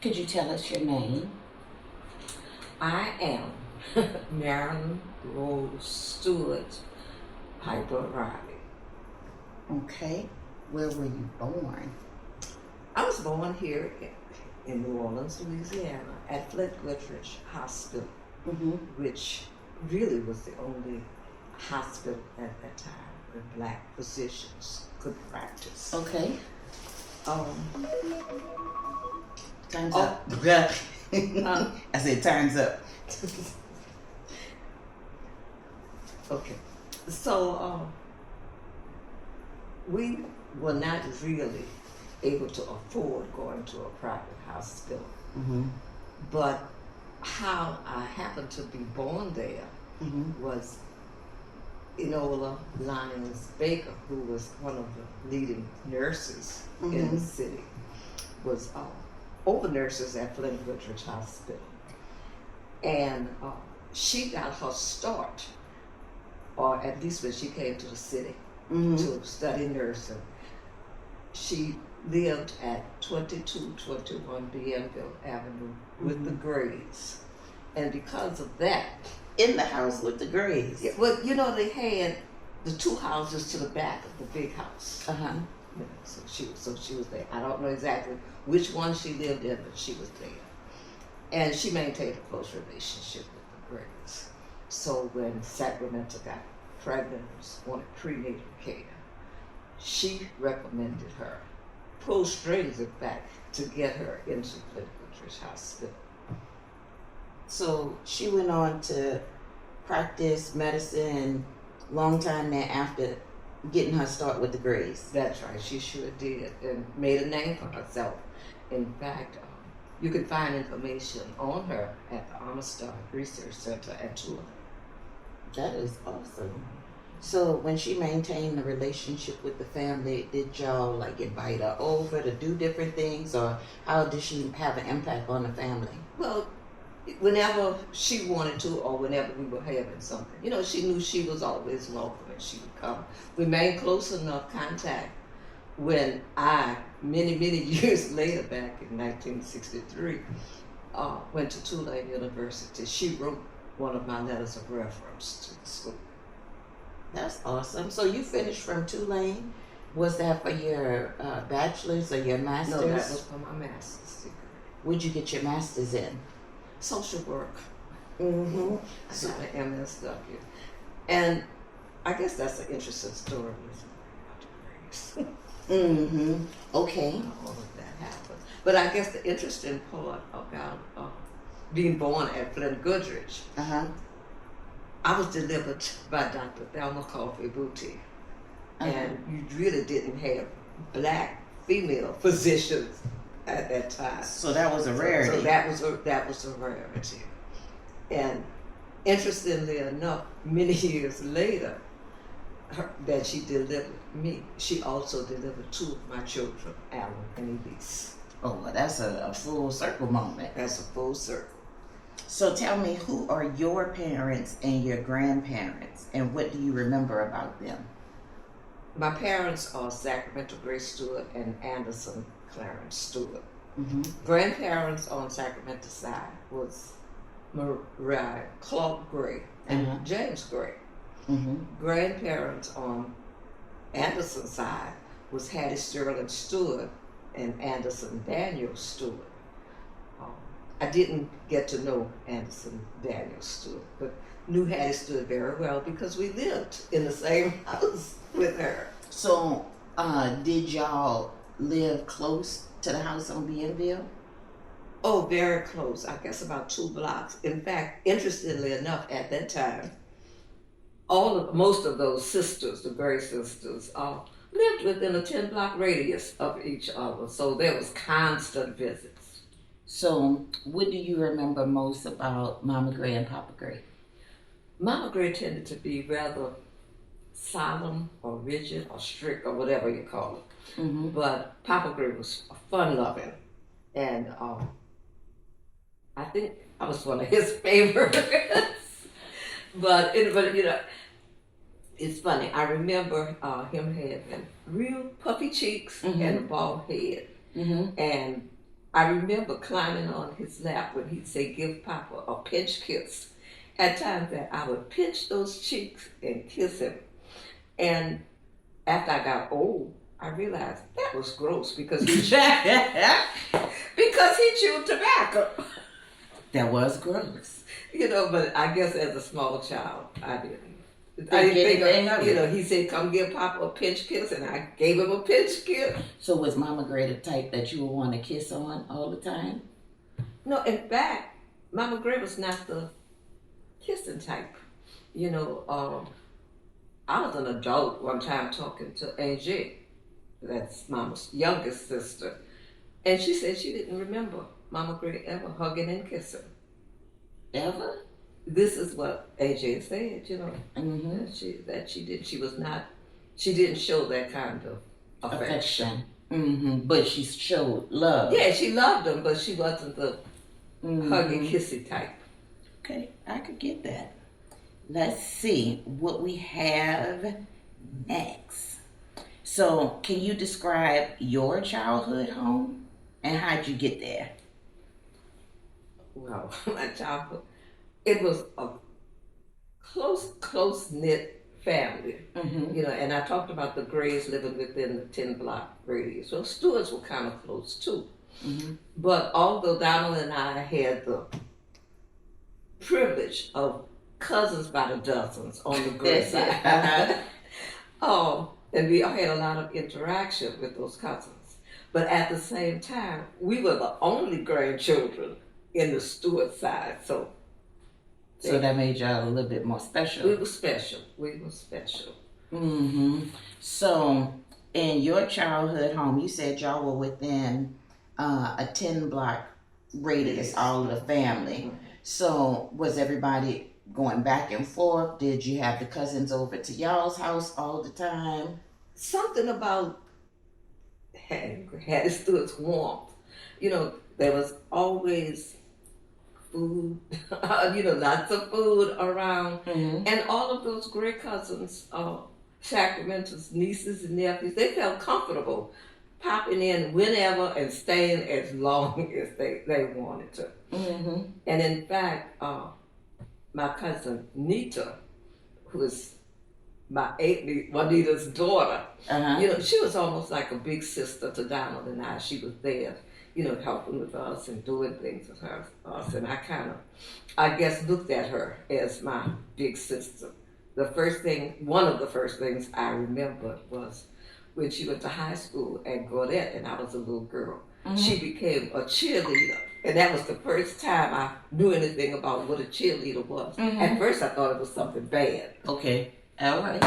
Could you tell us your name? I am Marilyn Rose Stewart Piper Riley. Okay. Where were you born? I was born here in New Orleans, Louisiana, at Flint Goodrich Hospital, which really was the only hospital at that time where black physicians could practice. Okay. Time's Oh. up. I said time's up. Okay. So we were not really able to afford going to a private hospital. But how I happened to be born there was Enola Lyons Baker, who was one of the leading nurses in the city, was over nurses at Flint Goodrich Hospital. And she got her start, or at least when she came to the city to study nursing. She lived at 2221 Bienville Avenue with the Grays. And because of that, In the house with the Grays. well, they had the two houses to the back of the big house. So she was there. I don't know exactly which one she lived in, but she was there. And she maintained a close relationship with the Grays. So when Sacramento got pregnant and wanted prenatal care, she recommended her, pulled strings in fact, to get her into Flint Goodrich Hospital. So she went on to practice medicine long time thereafter getting her start with the Grays. That's right, she sure did, and made a name for herself. In fact, you can find information on her at the Amistad Research Center at Tulane. That is awesome. So when she maintained the relationship with the family, did y'all like invite her over to do different things, or how did she have an impact on the family? Well, whenever she wanted to, or whenever we were having something, she knew she was always welcome and she would come. We made close enough contact when I, many years later, back in 1963, went to Tulane University. She wrote one of my letters of reference to the school. That's awesome. So you finished from Tulane. Was that for your bachelor's or your master's? No, that was for my master's degree. Where'd you get your master's in? Social work. I I got an MSW. And I guess that's an interesting story with degrees. Okay. All of that happened. But I guess the interesting part about being born at Flint Goodrich, I was delivered by Dr. Thelma Coffey Boutique. And you really didn't have black female physicians at that time. So that was a rarity. So that was a rarity. And interestingly enough, many years later, that she delivered me, she also delivered two of my children, Alan and Elise. Oh, well, that's a full circle moment. That's a full circle. So tell me, who are your parents and your grandparents, and what do you remember about them? My parents are Sacramento Grace Stewart and Anderson Clarence Stewart. Grandparents on Sacramento side was Mariah Clark Gray and James Gray. Grandparents on Anderson side was Hattie Sterling Stewart and Anderson Daniel Stewart. I didn't get to know Anderson Daniel Stewart, but knew Hattie Stewart very well because we lived in the same house with her. So did y'all live close to the house on Bienville? Oh, very close. I guess about 2 blocks. In fact, interestingly enough, at that time, most of those sisters, the Gray sisters, lived within a 10-block radius of each other. So there was constant visits. So what do you remember most about Mama Gray and Papa Gray? Mama Gray tended to be rather solemn or rigid or strict or whatever you call it. But Papa Gray was fun-loving. And I think I was one of his favorites. but it's funny. I remember him having real puffy cheeks and a bald head. And I remember climbing on his lap when he'd say, "Give Papa a pinch kiss." At times that I would pinch those cheeks and kiss him. And after I got old, I realized that was gross because he because he chewed tobacco. That was gross. You know, but I guess as a small child, I didn't. I didn't think of you know, he said, "Come give Papa a pinch kiss," and I gave him a pinch kiss. So was Mama Gray the type that you would want to kiss on all the time? No, in fact, Mama Gray was not the kissing type. You know, I was an adult one time talking to Angie, that's Mama's youngest sister, and she said she didn't remember Mama Gray ever hugging and kissing. Ever? This is what AJ said, you know, that she did. She didn't show that kind of affection. But she showed love. Yeah, she loved him, but she wasn't the huggy, kissy type. Okay, I could get that. Let's see what we have next. So, can you describe your childhood home and how'd you get there? Well, my childhood, it was a close knit family. You know, and I talked about the Grays living within the 10-block radius. So Stewarts were kind of close too. But although Donald and I had the privilege of cousins by the dozens on the Gray side, and we had a lot of interaction with those cousins. But at the same time, we were the only grandchildren in the Stewart side, so that made y'all a little bit more special. We were special. So, in your childhood home, you said y'all were within a 10-block radius, all of the family. So, was everybody going back and forth? Did you have the cousins over to y'all's house all the time? Something about had Stewart's warmth. You know, there was always food, you know, lots of food around. And all of those great cousins, Sacramento's nieces and nephews, they felt comfortable popping in whenever and staying as long as they wanted to. And in fact, my cousin Nita, who is my aunt Juanita's daughter, you know, she was almost like a big sister to Donald and I. She was there, you know, helping with us and doing things with us. And I guess, looked at her as my big sister. One of the first things I remember was when she went to high school at Gaudet and I was a little girl. She became a cheerleader. And that was the first time I knew anything about what a cheerleader was. At first I thought it was something bad. Okay, all right.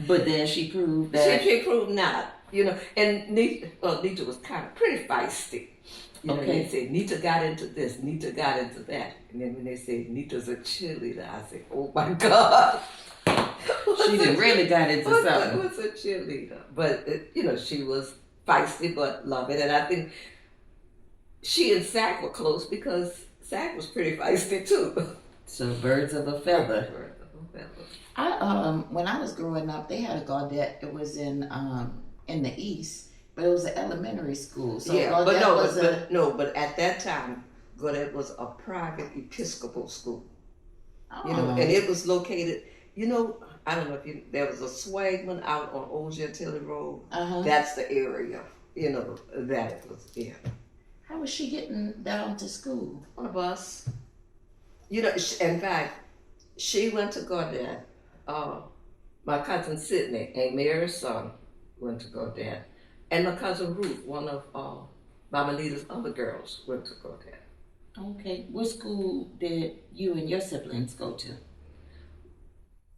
But then she proved that... She proved not. You know, and Nita was kind of pretty feisty. You know, they said, Nita got into this, Nita got into that. And then when they said, Nita's a cheerleader, I said, oh my God. She really got into something. What's a cheerleader? But, you know, she was feisty but loving. And I think she and Sack were close because Sack was pretty feisty too. So birds of a feather. Birds of a feather. When I was growing up, they had a Gaudet. It was in the east, but it was an elementary school. So yeah, Gaudet but at that time, Gaudet was a private Episcopal school. You know, and it was located. You know, I don't know if there was a Swagman out on Old Gentilly Road. That's the area, you know, that it was in. How was she getting down to school? On a bus. You know, in fact, she went to Gaudet. My cousin Sidney, Aunt Mary's son, went to Gaudet. And my cousin Ruth, one of Mama Nita's other girls, went to Gaudet. Okay. What school did you and your siblings go to?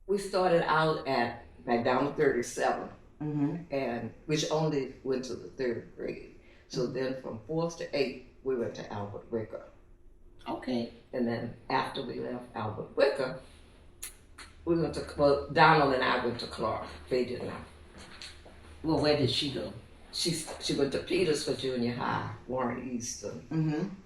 We started out at McDonald 37, and which only went to the 3rd grade. So then from 4th to 8th, we went to Albert Wicker. Okay. And then after we left Albert Wicker, we went to, Donald and I went to Clark. They did not. Well, where did she go? She went to Peters for junior high, Warren Easton,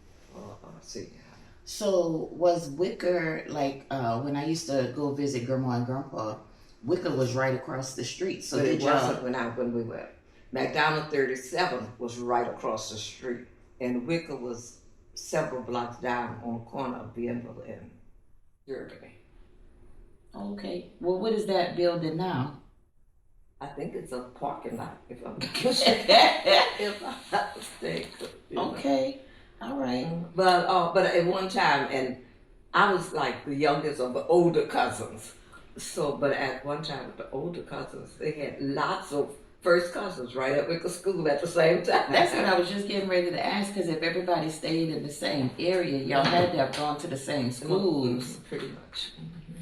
senior high. So was Wicker, like, when I used to go visit Grandma and Grandpa, Wicker was right across the street. So but it wasn't when we went. McDonald 37 was right across the street. and Wicker was several blocks down on the corner of Bienville and Germany. Okay. Well, what is that building now? I think it's a parking lot, if I'm if I'm not mistaken. Okay. All right. But at one time, and I was like the youngest of the older cousins. So, but at one time with the older cousins, they had lots of first cousins right at Wicker School at the same time. That's what I was just getting ready to ask, because if everybody stayed in the same area, y'all had to have gone to the same schools. Pretty much.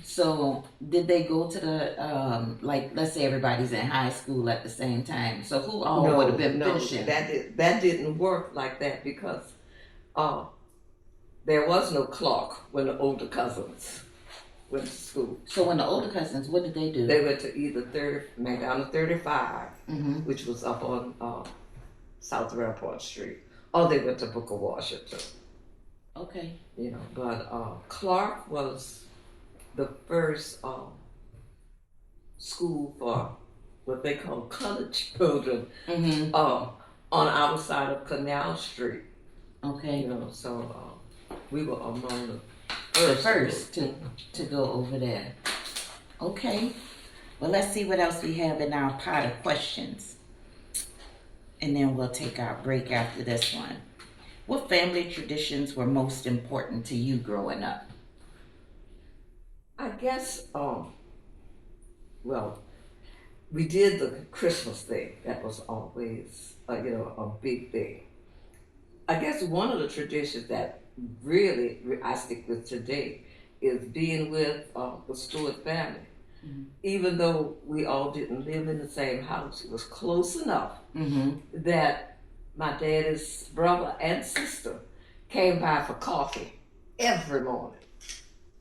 So did they go to the, like, let's say everybody's in high school at the same time. So who all would have been finishing? That didn't work like that because there was no clock when the older cousins went to school. So when the older cousins, what did they do? They went to either McDonald 35, which was up on South Rampart Street, or they went to Booker Washington. Okay. You know, but Clark was the first school for what they call colored children on our side of Canal Street. Okay. You know, so we were among the first to go over there. Okay. Well, let's see what else we have in our pot of questions. And then we'll take our break after this one. What family traditions were most important to you growing up? I guess, well, we did the Christmas thing. That was always, a big thing. I guess one of the traditions that really I stick with today is being with the Stewart family. Even though we all didn't live in the same house, it was close enough that my daddy's brother and sister came by for coffee every morning.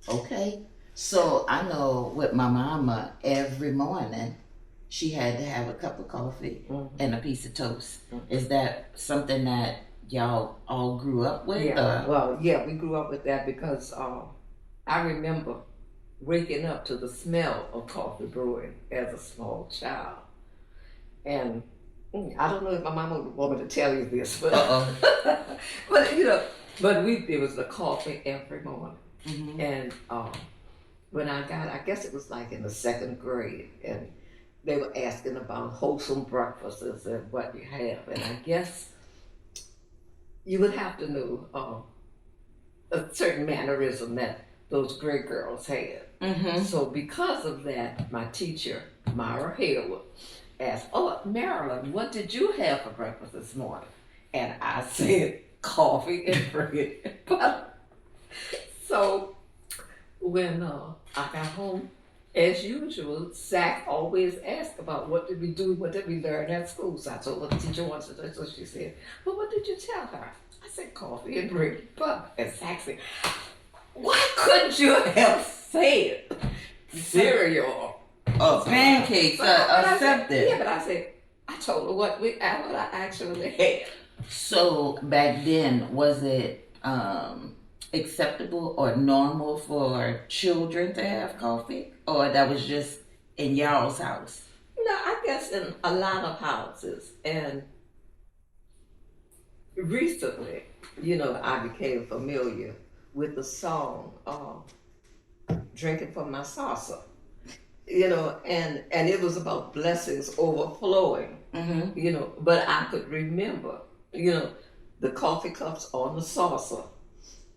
Okay. So I know with my mama, every morning she had to have a cup of coffee and a piece of toast. Is that something that y'all all grew up with? Yeah, well, yeah, we grew up with that because I remember waking up to the smell of coffee brewing as a small child. And I don't know if my mama would want me to tell you this, but but it was the coffee every morning. And when I guess it was like in the second grade, and they were asking about wholesome breakfasts and what you have, and I guess you would have to know a certain mannerism that those great girls had. So because of that, my teacher, Myra Hayward, asked, "Oh, Marilyn, what did you have for breakfast this morning?" And I said, "Coffee and bread." So when I got home, as usual, Zach always asked about what did we do, what did we learn at school. So I told her the teacher wanted to, so she said, "Well, what did you tell her?" I said, "Coffee and bread." And Zach said, "Why couldn't you have said cereal or pancakes or something?" Yeah, but I said, I told her what I actually had. So back then, was it acceptable or normal for children to have coffee, or that was just in y'all's house? No, I guess in a lot of houses. And recently, I became familiar with the song "Drinking from My Saucer," and it was about blessings overflowing, but I could remember, the coffee cups on the saucer,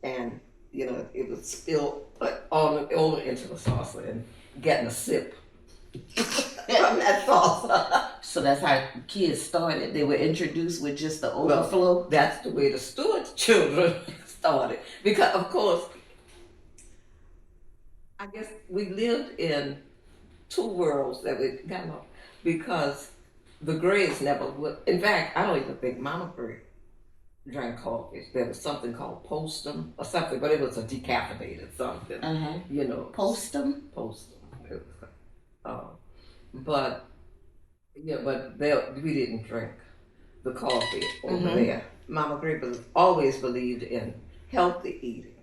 and it would spill over into the saucer and getting a sip from that saucer. So that's how kids started. They were introduced with just the overflow. Well, that's the way the Stewart children started, because of course, I guess we lived in two worlds that we got off, because the Grays never would. In fact, I don't even think Mama Gray drank coffee. There was something called Postum or something, but it was a decaffeinated something. Postum? Postum. But we didn't drink the coffee over there. Mama Gray always believed in healthy eating,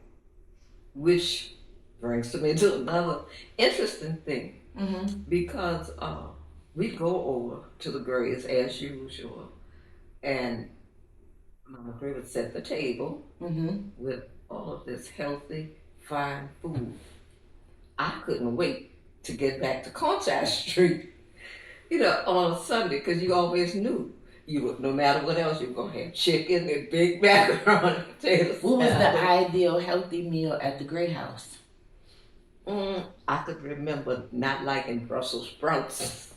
which brings me to another interesting thing, because we go over to the Grays as usual, and Mama Gray would set the table with all of this healthy, fine food. I couldn't wait to get back to Conchai Street, on a Sunday, because you always knew you would, no matter what else, you were gonna have chicken and big macaroni and potatoes. What was the ideal healthy meal at the Gray House? I could remember not liking Brussels sprouts.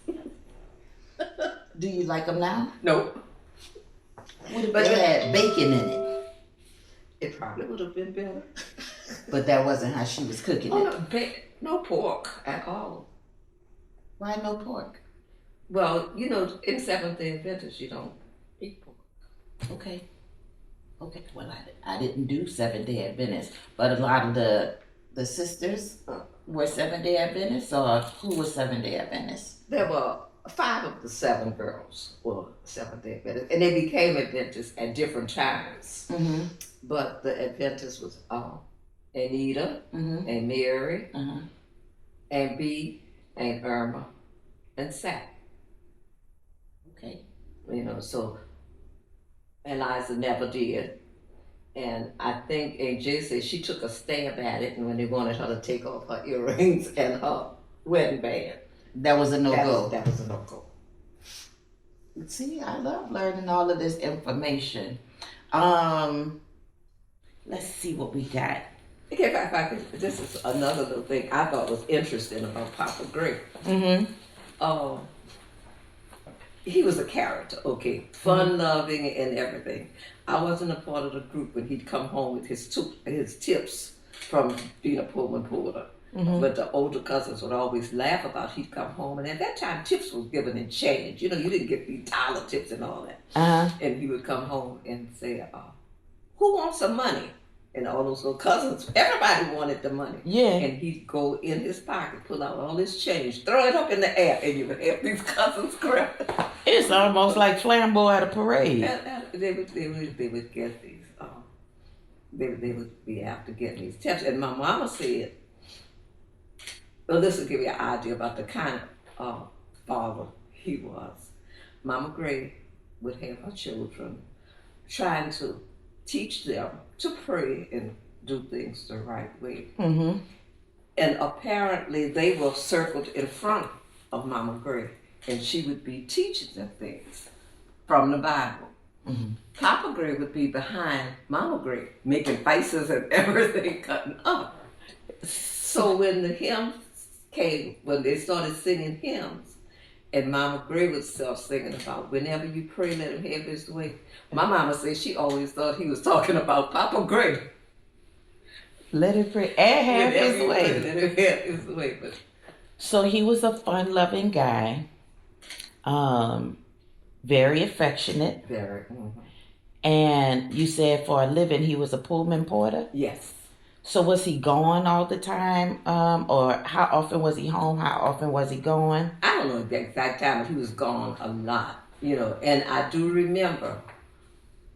Do you like them now? Nope. What if they had bacon in it? It probably would have been better. But that wasn't how she was cooking it. No pork at all. Why no pork? Well, in Seventh-day Adventists, you don't eat pork. Okay. Well, I didn't do 7-day Adventists, but a lot of the sisters were 7-day Adventists, or who was 7-day Adventists? There were 5 of the 7 girls were 7-day Adventists, and they became Adventists at different times. Mm-hmm. But the Adventists was Anita, and Mary, and B, and Irma, and Sat. Okay. So Eliza never did. And I think AJ said she took a stab at it, and when they wanted her to take off her earrings and her wedding band. That was a no-go. That was a no-go. See, I love learning all of this information. Let's see what we got. Okay, if I could, this is another little thing I thought was interesting about Papa Gray. He was a character, okay, fun-loving and everything. I wasn't a part of the group when he'd come home with his tips from being a Pullman porter. But the older cousins would always laugh about he'd come home, and at that time tips was given in change. You didn't get the dollar tips and all that. And he would come home and say, "Who wants some money?" And all those little cousins, everybody wanted the money. Yeah. And he'd go in his pocket, pull out all his change, throw it up in the air, and you would have these cousins grab it. It's almost like flambeau at a parade. And they would get these. They would be after getting these tips. And my mama said, well, this will give you an idea about the kind of father he was. Mama Gray would have her children trying to teach them to pray and do things the right way. And apparently they were circled in front of Mama Gray, and she would be teaching them things from the Bible. Papa Gray would be behind Mama Gray, making faces and everything, cutting up. So when the hymns came, when they started singing hymns, and Mama Gray would start singing about, "Whenever you pray, let him have his way." My mama said she always thought he was talking about Papa Gray. Let him pray and have Whenever his you way. pray, let him have his way. But So he was a fun-loving guy, very affectionate, very. and you said for a living he was a Pullman porter? Yes. So was he gone all the time, or how often was he home? How often was he gone? I don't know the exact time, but he was gone a lot, And I do remember,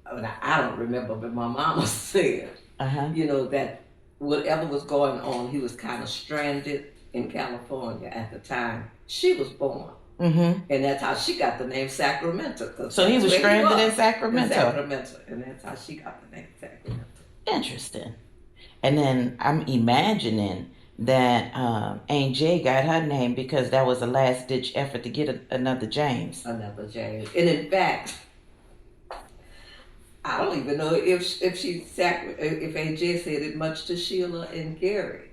I don't remember, but my mama said, that whatever was going on, he was kind of stranded in California at the time she was born. And that's how she got the name Sacramento. So he was stranded in Sacramento. And that's how she got the name Sacramento. Interesting. And then I'm imagining that Aunt Jay got her name because that was a last-ditch effort to get another James. Another James. And in fact, I don't even know if Aunt Jay said it much to Sheila and Gary,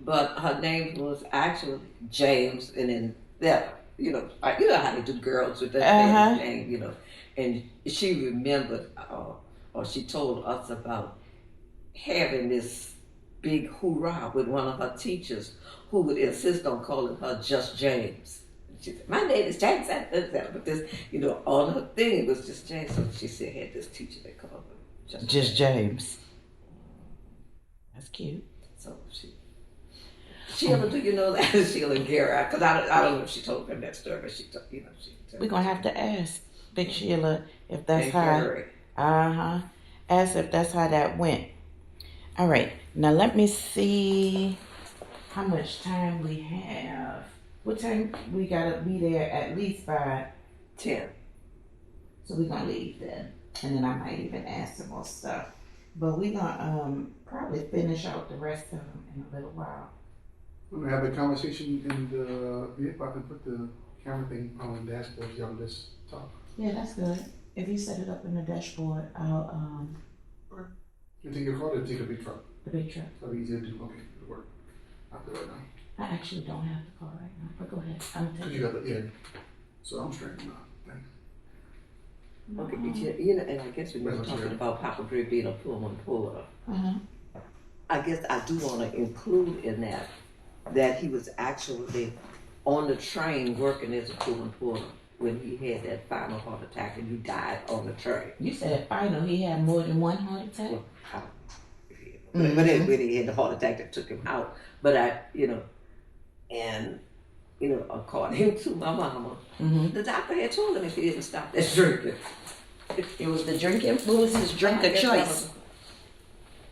but her name was actually James, and then that you know how they do girls with that name, and she remembered, or she told us about having this big hoorah with one of her teachers who would insist on calling her just James. She said, "My name is James," but this, on her thing it was just James. So she said, had this teacher they called her just James. That's cute. So she ever do that? Sheila and Gary, because I don't know if she told them that story, but she told, We're gonna have to ask Big Sheila if that's how. Gary. Ask if that's how that went. All right, now let me see how much time we have. What time we gotta be there at least by 10. So we're gonna leave then. and then I might even add some more stuff. But we gonna probably finish out the rest of them in a little while. We're gonna have a conversation in the vehicle. I can put the camera thing on the dashboard. Y'all just talk. Yeah, that's good. If you set it up in the dashboard, I'll You take your car or take a big truck? the big truck. That'll be easier to do. Okay, it'll work. I'll do it right now. I actually don't have the car right now, but go ahead. I'm Cause taking you got the so I'm straight now. Thanks. Okay, you know, and I guess when you're talking about Papa Dre being a Pullman puller, I guess I do want to include in that he was actually on the train working as a Pullman puller when he had that final heart attack and he died on the train. You said final, he had more than one heart attack? Well, but when he had the heart attack that took him out. But according to my mama, the doctor had told him if he didn't stop that drinking. It was the drinking. What was his drink of choice?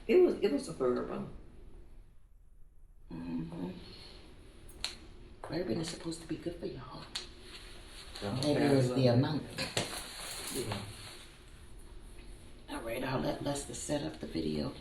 It was a bourbon. Bourbon is supposed to be good for y'all. Maybe it was the amount. Yeah. All right, I'll let Lester set up the video.